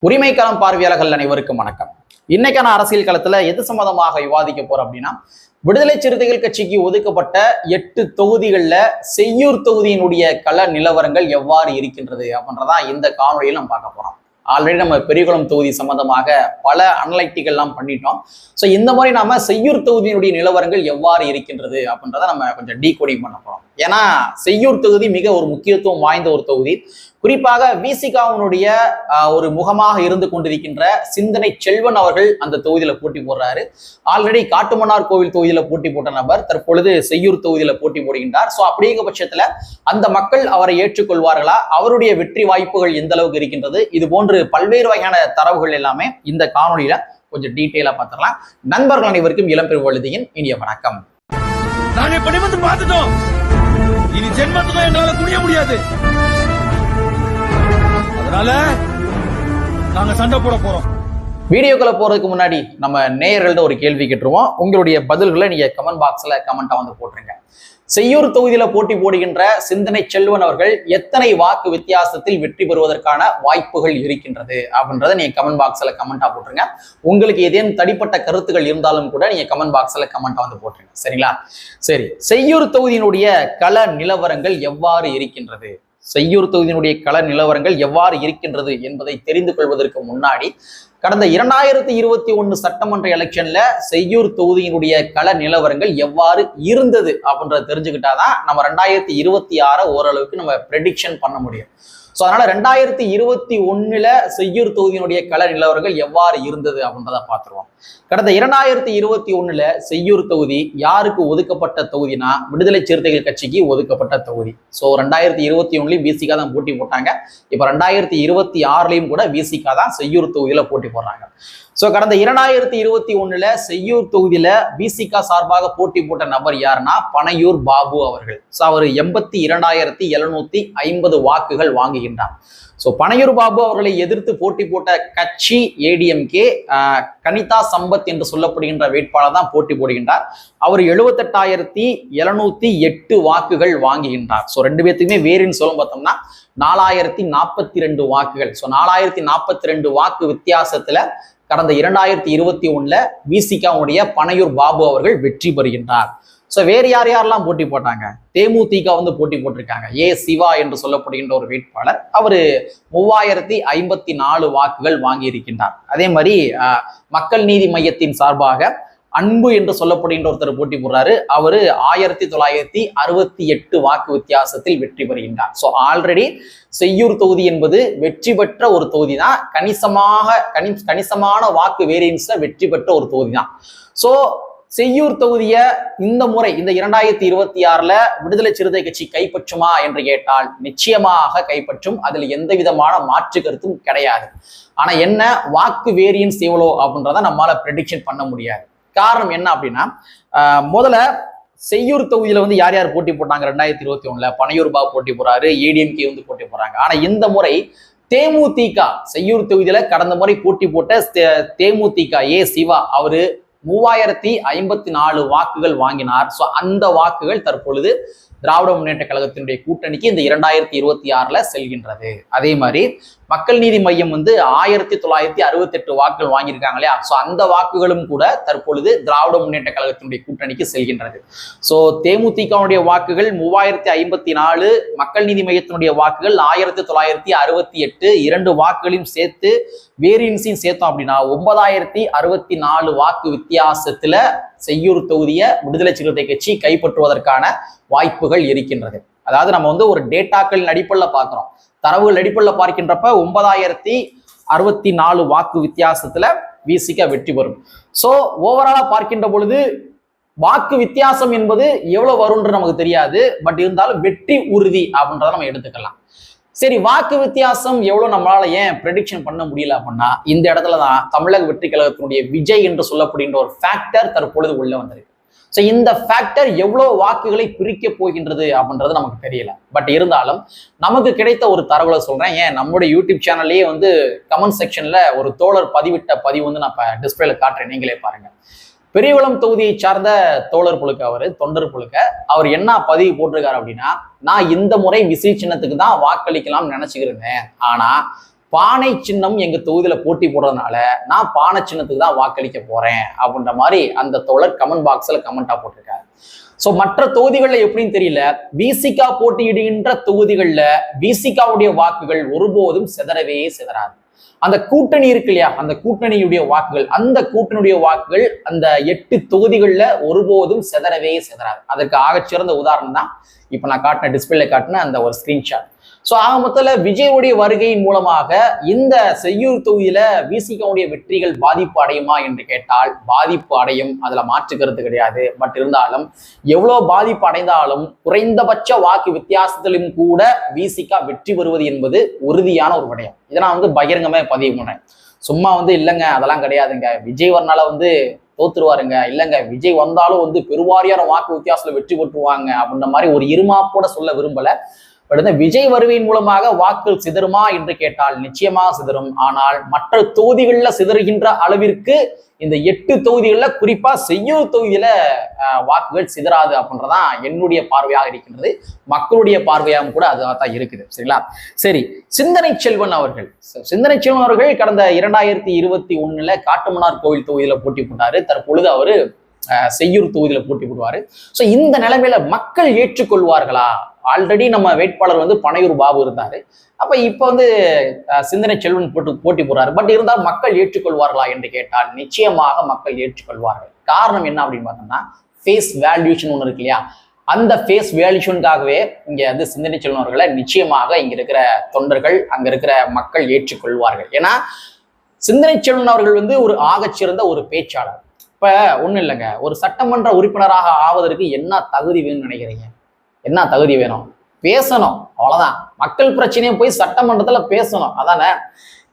உரிமைக்களம் பார்வையாளர்கள் அனைவருக்கும் வணக்கம். இன்னைக்கான அரசியல் களத்துல எது சம்பந்தமாக விவாதிக்க போறோம் அப்படின்னா, விடுதலை சிறுத்தைகள் கட்சிக்கு ஒதுக்கப்பட்ட 8 தொகுதிகள்ல செய்யூர் தொகுதியினுடைய கள நிலவரங்கள் எவ்வாறு இருக்கின்றது அப்படின்றதா இந்த காணொலியில் நம்ம பார்க்க போறோம். ஆல்ரெடி நம்ம பெரியகுளம் தொகுதி சம்பந்தமாக பல அனலைட்டிகள்லாம் பண்ணிட்டோம். ஸோ இந்த மாதிரி நாம செய்யூர் தொகுதியினுடைய நிலவரங்கள் எவ்வாறு இருக்கின்றது அப்படின்றத நம்ம கொஞ்சம் டீகோடிங் பண்ண போறோம். ஏன்னா செய்யூர் தொகுதி மிக ஒரு முக்கியத்துவம் வாய்ந்த ஒரு தொகுதி. குறிப்பாக விசிகாவினுடைய ஒரு முகமாக இருந்து கொண்டிருக்கின்ற சிந்தனை செல்வன் அவர்கள் அந்த தொகுதியில போட்டி போடுறாரு. ஆல்ரெடி காட்டுமன்னார் கோவில் தொகுதியில போட்டி போட்ட நபர் தற்பொழுது செய்யூர் தொகுதியில போட்டி போடுகின்றார். ஸோ அப்படிங்கிற பட்சத்துல அந்த மக்கள் அவரை ஏற்றுக்கொள்வார்களா, அவருடைய வெற்றி வாய்ப்புகள் எந்த அளவுக்கு இருக்கின்றது, இது போன்று பல்வேறு வகையான தரவுகள் எல்லாமே இந்த காணொலியில கொஞ்சம் டீட்டெயிலா பார்த்துடலாம். நண்பர்கள் அனைவருக்கும் இளம்பெரு வழுதியின் இனிய வணக்கம். நாங்க படிமத்து பார்த்துட்டோம், இனி ஜென்மத்துக்கும் எங்களால குடிய முடியாது. அதனால நாங்க சண்டை போட போறோம். வீடியோக்குள்ள போறதுக்கு முன்னாடி நம்ம நேயர்கள்ட்ட ஒரு கேள்வி கேட்டுருவோம். உங்களுடைய பதில்களை நீங்க கமெண்ட் பாக்ஸ்ல கமெண்டா வந்து போட்டுருங்க. செய்யூர் தொகுதியில போட்டி போடுகின்ற சிந்தனை செல்வன் அவர்கள் எத்தனை வாக்கு வித்தியாசத்தில் வெற்றி பெறுவதற்கான வாய்ப்புகள் இருக்கின்றது அப்படின்றத நீங்க கமெண்ட் பாக்ஸ்ல கமெண்டா போட்டுருங்க. உங்களுக்கு ஏதேனும் தனிப்பட்ட கருத்துக்கள் இருந்தாலும் கூட நீங்க கமெண்ட் பாக்ஸ்ல கமெண்டா வந்து போட்டுருங்க. சரிங்களா? சரி, செய்யூர் தொகுதியினுடைய கள நிலவரங்கள் எவ்வாறு இருக்கின்றது, செய்யூர் தொகுதியினுடைய கள நிலவரங்கள் எவ்வாறு இருக்கின்றது என்பதை தெரிந்து கொள்வதற்கு முன்னாடி, கடந்த 2021 சட்டமன்ற எலெக்ஷன்ல செய்யூர் தொகுதியினுடைய கள நிலவரங்கள் எவ்வாறு இருந்தது அப்படின்றத தெரிஞ்சுக்கிட்டாதான் நம்ம 2026 ஓரளவுக்கு நம்ம ப்ரெடிக்ஷன் பண்ண முடியும். ஸோ அதனால 2021 செய்யூர் தொகுதியினுடைய கள நிலவரங்கள் எவ்வாறு இருந்தது அப்படின்றத பார்த்துருவோம். கடந்த 2021 செய்யூர் தொகுதி யாருக்கு ஒதுக்கப்பட்ட தொகுதினா, விடுதலை சிறுத்தைகள் கட்சிக்கு ஒதுக்கப்பட்ட தொகுதி. ஸோ 2021 விசிகா தான் போட்டி போட்டாங்க. இப்போ 2026 கூட விசிகா தான் செய்யூர் தொகுதியில போட்டி போடுறாங்க. ஸோ கடந்த 2021 செய்யூர் தொகுதியில விசிகா சார்பாக போட்டி போட்ட நபர் யாருன்னா பனையூர் பாபு அவர்கள். ஸோ அவர் 82,750 வாக்குகள் வாங்குகின்றார். ஸோ பனையூர் பாபு அவர்களை எதிர்த்து போட்டி போட்ட கட்சி ஏடிஎம்கே கனிதா சம்பத் என்று சொல்லப்படுகின்ற வேட்பாளர் தான் போட்டி போடுகின்றார். அவர் 78,708 வாக்குகள் வாங்குகின்றார். ஸோ ரெண்டு பேர்த்துக்குமே வேறுன்னு சொல்ல பார்த்தோம்னா 4,042 வாக்குகள். ஸோ 4,042 வாக்கு வித்தியாசத்துல கடந்த 2021 விசிகாவுடைய பனையூர் பாபு அவர்கள் வெற்றி பெறுகின்றார். ஸோ வேறு யாரெல்லாம் போட்டி போட்டாங்க? தேமுதிக வந்து போட்டி போட்டிருக்காங்க. சிவா என்று சொல்லப்படுகின்ற ஒரு வேட்பாளர், அவரு 3,054 வாக்குகள் வாங்கி இருக்கின்றார். அதே மாதிரி மக்கள் நீதி மையத்தின் சார்பாக அன்பு என்று சொல்லப்படுகின்ற ஒருத்தர் போட்டி போடுறாரு. அவரு 1,968 வாக்கு வித்தியாசத்தில் வெற்றி பெறுகின்றார். ஸோ ஆல்ரெடி செய்யூர் தொகுதி என்பது வெற்றி பெற்ற ஒரு தொகுதி தான். கணிசமான வாக்கு வேரியன்ஸ்ல வெற்றி பெற்ற ஒரு தொகுதி தான். ஸோ செய்யூர் தொகுதியை இந்த முறை இந்த 2026 விடுதலை சிறுத்தை கட்சி கைப்பற்றுமா என்று கேட்டால் நிச்சயமாக கைப்பற்றும். அதுல எந்த விதமான மாற்று கருத்தும் கிடையாது. ஆனா என்ன வாக்கு வேரியன்ஸ் எவ்வளோ அப்படின்றத நம்மளால ப்ரெடிக்ஷன் பண்ண முடியாது. காரணம் என்ன அப்படின்னா, முதல்ல செய்யூர் தொகுதியில வந்து யார் யார் போட்டி போட்டாங்க? 2021 பனையூர் பாபு போட்டி போறாரு, ஏடிஎம்கே வந்து போட்டி போறாங்க. ஆனா இந்த முறை தேமுதிக செய்யூர் தொகுதியில கடந்த முறை போட்டி போட்ட தேமுதிக சிவா அவரு 3,054 வாக்குகள் வாங்கினார். ஸோ அந்த வாக்குகள் தற்பொழுது திராவிட முன்னேற்ற கழகத்தினுடைய கூட்டணிக்கு இந்த 2026 செல்கின்றது. அதே மாதிரி மக்கள் நீதி மையம் வந்து 1,968 வாக்குகள் வாங்கியிருக்காங்க இல்லையா? ஸோ அந்த வாக்குகளும் கூட தற்பொழுது திராவிட முன்னேற்ற கழகத்தினுடைய கூட்டணிக்கு செல்கின்றது. ஸோ தேமுதிகவுடைய வாக்குகள் 3,054, மக்கள் நீதி மையத்தினுடைய வாக்குகள் 1,968, 2 வாக்குகளையும் சேர்த்து வேரியன்ஸையும் சேர்த்தோம் அப்படின்னா 9,064 வாக்கு வித்தியாசத்துல செய்யூர் தொகுதியை விடுதலை சிறுத்தை கட்சி கைப்பற்றுவதற்கான வாய்ப்புகள் இருக்கின்றது. அதாவது நம்ம வந்து ஒரு டேட்டாக்களின் அடிப்படையில் பார்க்கிறோம், தரவுகள் அடிப்படையில் பார்க்கின்றப்ப 9,064 வாக்கு வித்தியாசத்துல விசிக வெற்றி பெறும். ஸோ ஓவராலா பார்க்கின்ற பொழுது வாக்கு வித்தியாசம் என்பது எவ்வளவு வரும்ன்றது நமக்கு தெரியாது. பட் இருந்தாலும் வெற்றி உறுதி அப்படின்றத நம்ம எடுத்துக்கலாம். சரி, வாக்கு வித்தியாசம் எவ்வளவு நம்மளால ஏன் ப்ரெடிக்ஷன் பண்ண முடியல அப்படின்னா, இந்த இடத்துலதான் தமிழக வெற்றி கழகத்தினுடைய விஜய் என்று சொல்லப்படுகின்ற ஒரு ஃபேக்டர் தற்பொழுது உள்ள வந்திருக்கு. ஸோ இந்த ஃபேக்டர் எவ்வளவு வாக்குகளை பிரிக்க போகின்றது அப்படின்றது நமக்கு தெரியல. பட் இருந்தாலும் நமக்கு கிடைத்த ஒரு தரவுல சொல்றேன். ஏன் நம்மளுடைய யூடியூப் சேனல்லையே வந்து கமெண்ட் செக்ஷன்ல ஒரு தோழர் பதிவிட்ட பதிவு வந்து நான் டிஸ்பிளேல காட்டுறேன், நீங்களே பாருங்க. பெரியகுளம் தொகுதியை சார்ந்த தோழர் புழுக்க, அவரு தொண்டர் புழுக்க, அவர் என்ன பதிவு போட்டிருக்காரு அப்படின்னா, நான் இந்த முறை விசில் சின்னத்துக்கு தான் வாக்களிக்கலாம் நினைச்சுக்கிருந்தேன். ஆனா பானை சின்னம் எங்க தொகுதியில போட்டி போடுறதுனால நான் பானை சின்னத்துக்கு தான் வாக்களிக்க போறேன் அப்படின்ற மாதிரி அந்த தோழர் கமெண்ட் பாக்ஸ்ல கமெண்டா போட்டிருக்காரு. ஸோ மற்ற தொகுதிகளில் எப்படின்னு தெரியல, விசிகா போட்டியிடுகின்ற தொகுதிகளில் விசிகாவுடைய வாக்குகள் ஒருபோதும் சிதறவே சிதறாது. அந்த கூட்டணி இருக்கு இல்லையா, அந்த கூட்டணியுடைய வாக்குகள், அந்த கூட்டணியுடைய வாக்குகள் அந்த 8 தொகுதிகளில் ஒருபோதும் சிதறவே சிதறாது. அதற்கு ஆகச்சிறந்த உதாரணம் தான் இப்ப நான் காட்டின டிஸ்பிளே காட்டின அந்த ஒரு ஸ்கிரீன்ஷாட். ஸோ ஆக மொத்தத்தில் விஜயுடைய வருகையின் மூலமாக இந்த செய்யூர் தொகுதியில விசிகாவுடைய வெற்றிகள் பாதிப்பு அடையுமா என்று கேட்டால் பாதிப்பு அடையும், அதுல மாற்றுக்கிறது கிடையாது. பட் இருந்தாலும் எவ்வளவு பாதிப்பு அடைந்தாலும் குறைந்தபட்ச வாக்கு வித்தியாசத்திலும் கூட விசிகா வெற்றி பெறுவது என்பது உறுதியான ஒரு விடயம். இதை நான் பகிரங்கமே பதிவு பண்றேன். சும்மா இல்லைங்க அதெல்லாம் கிடையாதுங்க, விஜய் வரனால தோத்துருவாருங்க, இல்லைங்க விஜய் வந்தாலும் பெருவாரியான வாக்கு வித்தியாசத்துல வெற்றி பெற்றுவாங்க அப்படின்ற மாதிரி ஒரு இருமாப்போட சொல்ல விரும்பல. விஜய் வருகையின் மூலமாக வாக்குகள் சிதறுமா என்று கேட்டால் நிச்சயமாக சிதறும். ஆனால் மற்ற தொகுதிகளில் சிதறுகின்ற அளவிற்கு இந்த 8 தொகுதிகளில் குறிப்பா செய்யூர் தொகுதியில வாக்குகள் சிதறாது அப்படின்றதான் என்னுடைய பார்வையாக இருக்கின்றது. மக்களுடைய பார்வையாகவும் கூட அதுதான் இருக்குது. சரிங்களா? சரி, சிந்தனை செல்வன் அவர்கள் கடந்த 2021 காட்டுமன்னார் கோவில் தொகுதியில போட்டி போட்டாரு. தற்பொழுது அவரு செய்யூர் தொகுதியில போட்டி போடுவாரு. ஸோ இந்த நிலைமையில மக்கள் ஏற்றுக்கொள்வார்களா? ஆல்ரெடி நம்ம வேட்பாளர் பனையூர் பாபு இருந்தாரு. அப்ப இப்ப சிந்தனை செல்வன் போட்டி போடுறாரு. பட் இருந்தால் மக்கள் ஏற்றுக்கொள்வார்களா என்று கேட்டால் நிச்சயமாக மக்கள் ஏற்றுக்கொள்வார்கள். காரணம் என்ன அப்படின்னு பார்த்தோம்னா, ஃபேஸ் வேல்யூஷன் ஒன்று இருக்கு இல்லையா, அந்த ஃபேஸ் வேல்யூஷனுக்காகவே இங்க சிந்தனை செல்வன் அவர்களை நிச்சயமாக இங்க இருக்கிற தொண்டர்கள், அங்க இருக்கிற மக்கள் ஏற்றுக்கொள்வார்கள். ஏன்னா சிந்தனை செல்வன் அவர்கள் ஒரு ஆகச்சிறந்த ஒரு பேச்சாளர். இப்ப ஒண்ணும் இல்லைங்க, ஒரு சட்டமன்ற உறுப்பினராக ஆவதற்கு என்ன தகுதி வேணும்னு நினைக்கிறீங்க? என்ன தகுதி வேணும்? பேசணும், அவ்வளவுதான். மக்கள் பிரச்சனையை போய் சட்டமன்றத்துல பேசணும், அதானே.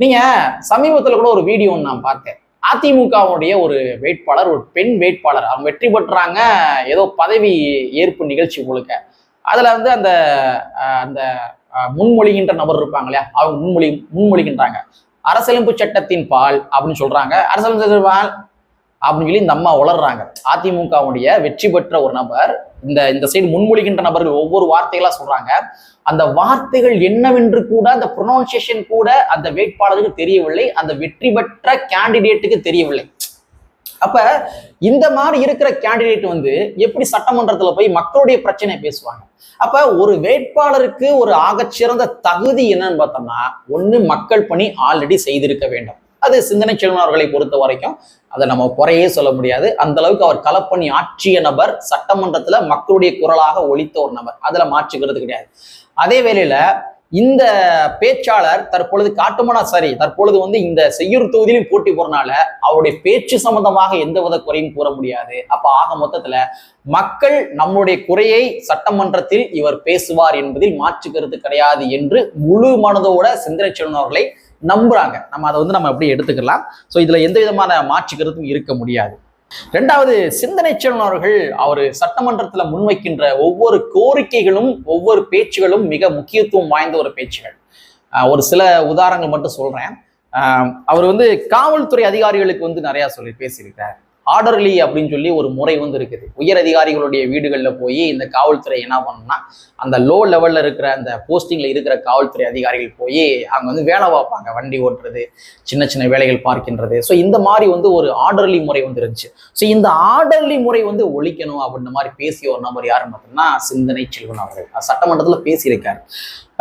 நீங்க சமீபத்துல கூட ஒரு வீடியோ நான் பார்த்தேன். அதிமுகவுடைய ஒரு வேட்பாளர், ஒரு பெண் வேட்பாளர், அவங்க வெற்றி பெற்றாங்க. ஏதோ பதவி ஏற்பு நிகழ்ச்சி முழுக்க. அதுல அந்த அந்த முன்மொழிகின்ற நபர் இருப்பாங்க இல்லையா, அவங்க முன்மொழிகின்றாங்க அரசியலமைப்பு சட்டத்தின் பால் அப்படின்னு சொல்றாங்க. அரசியலமைப்பு பால் அப்படின்னு சொல்லி இந்த அம்மா உளர்றாங்க. அதிமுகவுடைய வெற்றி பெற்ற ஒரு நபர் இந்த சைடு முன்மொழிகின்ற நபர்கள் ஒவ்வொரு வார்த்தைகளா சொல்றாங்க. அந்த வார்த்தைகள் என்னவென்று கூட, அந்த ப்ரொனவுன்சியேஷன் கூட அந்த வேட்பாளருக்கு தெரியவில்லை, அந்த வெற்றி பெற்ற கேண்டிடேட்டுக்கு தெரியவில்லை. அப்ப இந்த மாதிரி இருக்கிற கேண்டிடேட் எப்படி சட்டமன்றத்துல போய் மக்களுடைய பிரச்சனை பேசுவாங்க? அப்ப ஒரு வேட்பாளருக்கு ஒரு ஆகச்சிறந்த தகுதி என்னன்னு பார்த்தோம்னா, ஒண்ணு மக்கள் பணி ஆல்ரெடி செய்திருக்க வேண்டும். அது சிந்தனை செல்வன் அவர்களை பொறுத்த வரைக்கும் அதை நம்ம குறையே சொல்ல முடியாது. அந்த அளவுக்கு அவர் களப்பணி ஆற்றிய நபர், சட்டமன்றத்துல மக்களுடைய குரலாக ஒலித்த ஒரு நபர், அதுல மாற்றுக்கிறது கிடையாது. அதே வேளையில இந்த பேச்சாளர் தற்பொழுது இந்த செய்யூர் தொகுதியிலும் போட்டி போறனால அவருடைய பேச்சு சம்பந்தமாக எந்தவித குறையும் கூற முடியாது. அப்ப ஆக மொத்தத்துல மக்கள் நம்முடைய குறையை சட்டமன்றத்தில் இவர் பேசுவார் என்பதில் மாற்றுக்கிறது கிடையாது என்று முழு மனதோட சிந்தனை செல்வன் அவர்களை நம்புறாங்க. நம்ம அதை நம்ம எப்படி எடுத்துக்கலாம். ஸோ இதுல எந்த விதமான மாற்று கருத்தும் இருக்க முடியாது. ரெண்டாவது, சிந்தனை செல்வன் அவர்கள் அவர் சட்டமன்றத்துல முன்வைக்கின்ற ஒவ்வொரு கோரிக்கைகளும் ஒவ்வொரு பேச்சுகளும் மிக முக்கியத்துவம் வாய்ந்த ஒரு பேச்சுகள். ஒரு சில உதாரணங்கள் மட்டும் சொல்றேன். அவர் காவல்துறை அதிகாரிகளுக்கு நிறைய பேசியிருக்காரு. ஆர்டர்லி அப்படின்னு சொல்லி ஒரு முறை இருக்குது. உயர் அதிகாரிகளுடைய வீடுகளில் போய் இந்த காவல்துறை என்ன பண்ணணும்னா, அந்த லோ லெவல்ல இருக்கிற அந்த போஸ்டிங்ல இருக்கிற காவல்துறை அதிகாரிகள் போய் அங்க வேலை பார்ப்பாங்க, வண்டி ஓட்டுறது, சின்ன சின்ன வேலைகள் பார்க்கின்றது. ஸோ இந்த மாதிரி ஒரு ஆர்டர்லி முறை இருந்துச்சு. ஸோ இந்த ஆர்டர்லி முறை ஒழிக்கணும் அப்படின்ற மாதிரி பேசிய ஒரு நபர் யாருன்னு பார்த்தோம்னா சிந்தனை செல்வன் அவர்கள் சட்டமன்றத்துல பேசியிருக்காரு.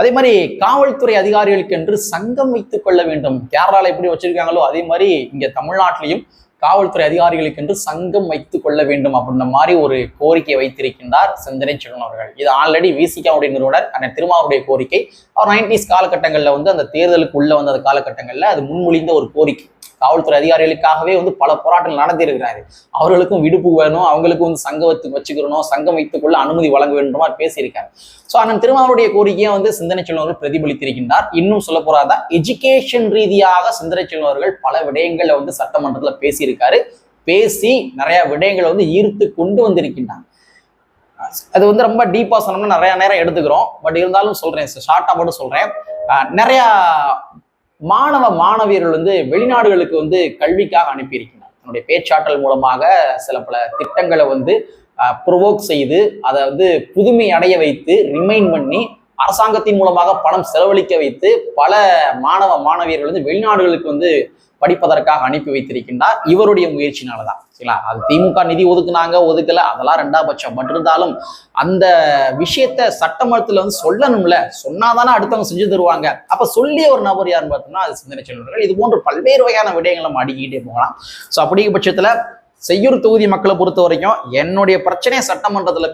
அதே மாதிரி காவல்துறை அதிகாரிகளுக்கு என்று சங்கம் வைத்துக் கொள்ள வேண்டும். கேரளால எப்படி வச்சிருக்காங்களோ அதே மாதிரி இங்க தமிழ்நாட்டிலையும் காவல்துறை அதிகாரிகளுக்கு என்று சங்கம் வைத்துக் கொள்ள வேண்டும் அப்படின்ற மாதிரி ஒரு கோரிக்கை வைத்திருக்கின்றார் சிந்தனை செல்வன் அவர்கள். இது ஆல்ரெடி விசிகாவுடைய நிறுவனர் அண்ணன் திருமாவுடைய கோரிக்கை. அவர் 90s காலகட்டங்கள்ல அந்த தேர்தலுக்கு உள்ள வந்த அந்த காலகட்டங்கள்ல அது முன்மொழிந்த ஒரு கோரிக்கை. காவல்துறை அதிகாரிகளுக்காகவே பல போராட்டங்கள் நடந்திருக்கிறாரு. அவர்களுக்கும் விடுப்பு வேணும், அவங்களுக்கும் சங்கத்துக்கு வச்சுக்கிறணும், சங்கம் வைத்துக்கொள்ள அனுமதி வழங்க வேண்டும் மாதிரி பேசியிருக்காரு. ஸோ அண்ணன் திருமாவுடைய கோரிக்கையை சிந்தனை செல்வன் அவர்கள் பிரதிபலித்திருக்கின்றார். இன்னும் சொல்ல போறாதான், எஜுகேஷன் ரீதியாக சிந்தனை செல்வன் அவர்கள் பல விடயங்களை சட்டமன்றத்துல பேசியிருக்காரு. பேசி நிறைய விடயங்களை ஈர்த்து கொண்டு வந்திருக்கின்றார். அது ரொம்ப டீப்பா சொன்னோம்னா நிறைய நேரம் எடுத்துக்கிறோம். பட் இருந்தாலும் சொல்றேன், ஷார்ட்டா மட்டும் சொல்றேன். நிறைய மாணவியர்கள் வெளிநாடுகளுக்கு கல்விக்காக அனுப்பியிருக்கிறார். தன்னுடைய பேச்சாற்றல் மூலமாக சில பல திட்டங்களை ப்ரொவோக் செய்து அதை புதுமை அடைய வைத்து ரிமைண்ட் பண்ணி அரசாங்கத்தின் மூலமாக பணம் செலவழிக்க வைத்து பல மாணவியர்கள் வந்து வெளிநாடுகளுக்கு வந்து படிப்பதற்காக அனுப்பி வைத்திருக்கின்றார் இவருடைய முயற்சினாலதான். சரிங்களா? அது திமுக நிதி ஒதுக்கல, அதெல்லாம் ரெண்டாம் பட்சம். பட் இருந்தாலும் அந்த விஷயத்த சட்டமன்றத்துல வந்து சொல்லணும்ல, சொன்னாதானே அடுத்தவங்க செஞ்சு தருவாங்க. அப்ப சொல்லிய ஒரு நபர் யாருன்னு பார்த்தோம்னா அது சிந்தனை செல்வர்கள். இது போன்ற பல்வேறு வகையான விடயங்களை நம்ம அடுக்கிட்டே போகலாம். ஸோ அப்படிங்கிற பட்சத்துல செய்யூர் தொகுதி மக்களை பொறுத்த வரைக்கும் என்னுடைய பிரச்சனையை சட்டமன்றத்துல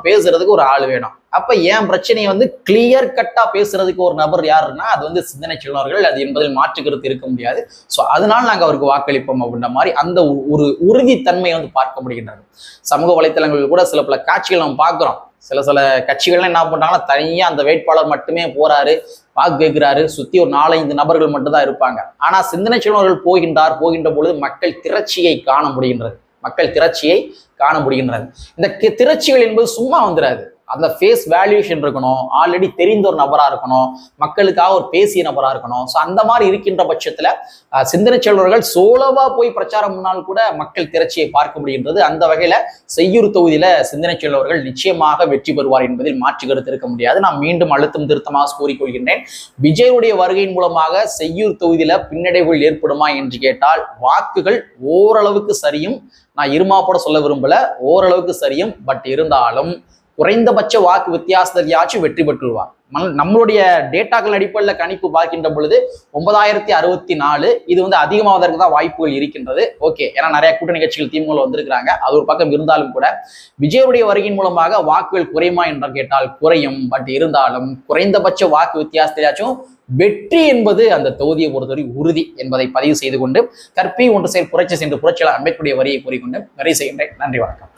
பேசுறதுக்கு ஒரு ஆள் வேணும். அப்ப என் பிரச்சனையை வந்து கிளியர் கட்டா பேசுறதுக்கு ஒரு நபர் யாருன்னா அது வந்து சிந்தனை செல்வர்கள். அது என்பதில் மாற்றுக்கருத்து இருக்க முடியாது. ஸோ அதனால நாங்க அவருக்கு வாக்களிப்போம் அப்படின்ற மாதிரி அந்த ஒரு உறுதித்தன்மையை வந்து பார்க்க முடிகின்றது. சமூக வலைத்தளங்களில் கூட சில பல காட்சிகள் நம்ம பார்க்கிறோம். சில கட்சிகள்லாம் என்ன பண்றாங்கன்னா தனியா அந்த வேட்பாளர் மட்டுமே போறாரு, வாக்கு கேட்கிறாரு, சுத்தி ஒரு 4-5 நபர்கள் மட்டும்தான் இருப்பாங்க. ஆனா சிந்தனை செல்வர்கள் போகின்ற பொழுது மக்கள் திரட்சியை காண முடிகின்றது. இந்த திரட்சிகள் என்பது சும்மா வந்துடாது. அந்த ஃபேஸ் வேல்யூஷன் இருக்கணும், ஆல்ரெடி தெரிந்த ஒரு நபரா இருக்கணும், மக்களுக்காக ஒரு பேசிய நபரா இருக்கணும். ஸோ அந்த மாதிரி இருக்கின்ற பட்சத்துல சிந்தனை செல்வர்கள் சோலவா போய் பிரச்சாரம் பண்ணாலும் கூட மக்கள் திரட்சியை பார்க்க முடிகின்றது. அந்த வகையில செய்யூர் தொகுதியில சிந்தனை செல்வர்கள் நிச்சயமாக வெற்றி பெறுவார் என்பதில் மாற்று கருத்து இருக்க முடியாது. நான் மீண்டும் அழுத்தம் திருத்தமாக கூறிக்கொள்கின்றேன். விஜயுடைய வருகையின் மூலமாக செய்யூர் தொகுதியில பின்னடைவுகள் ஏற்படுமா என்று கேட்டால் வாக்குகள் ஓரளவுக்கு சரியும், நான் இருமாப்போட சொல்ல விரும்பல, ஓரளவுக்கு சரியும். பட் இருந்தாலும் குறைந்தபட்ச வாக்கு வித்தியாசத்தையாச்சும் வெற்றி பெற்றுருவார். நம்மளுடைய டேட்டாக்கள் அடிப்படையில் கணிப்பு பார்க்கின்ற பொழுது 9064 இது வந்து அதிகமாவதற்கு தான் வாய்ப்புகள் இருக்கின்றது. ஓகே, ஏன்னா நிறைய கூட்டணி கட்சிகள் திமுக வந்திருக்கிறாங்க. அது ஒரு பக்கம் இருந்தாலும் கூட விஜயுடைய வருகையின் மூலமாக வாக்குகள் குறையுமா என்று கேட்டால் குறையும். பட் இருந்தாலும் குறைந்தபட்ச வாக்கு வித்தியாசத்தையாச்சும் வெற்றி என்பது அந்த தொகுதியை பொறுத்தவரை உறுதி என்பதை பதிவு செய்து கொண்டு கற்பி ஒன்று செயல் புரட்சி சென்று புரட்சியாளர் அம்பேத்கருடைய வரியை கூறிக்கொண்டு நிறைவு செய்கின்றேன். நன்றி, வணக்கம்.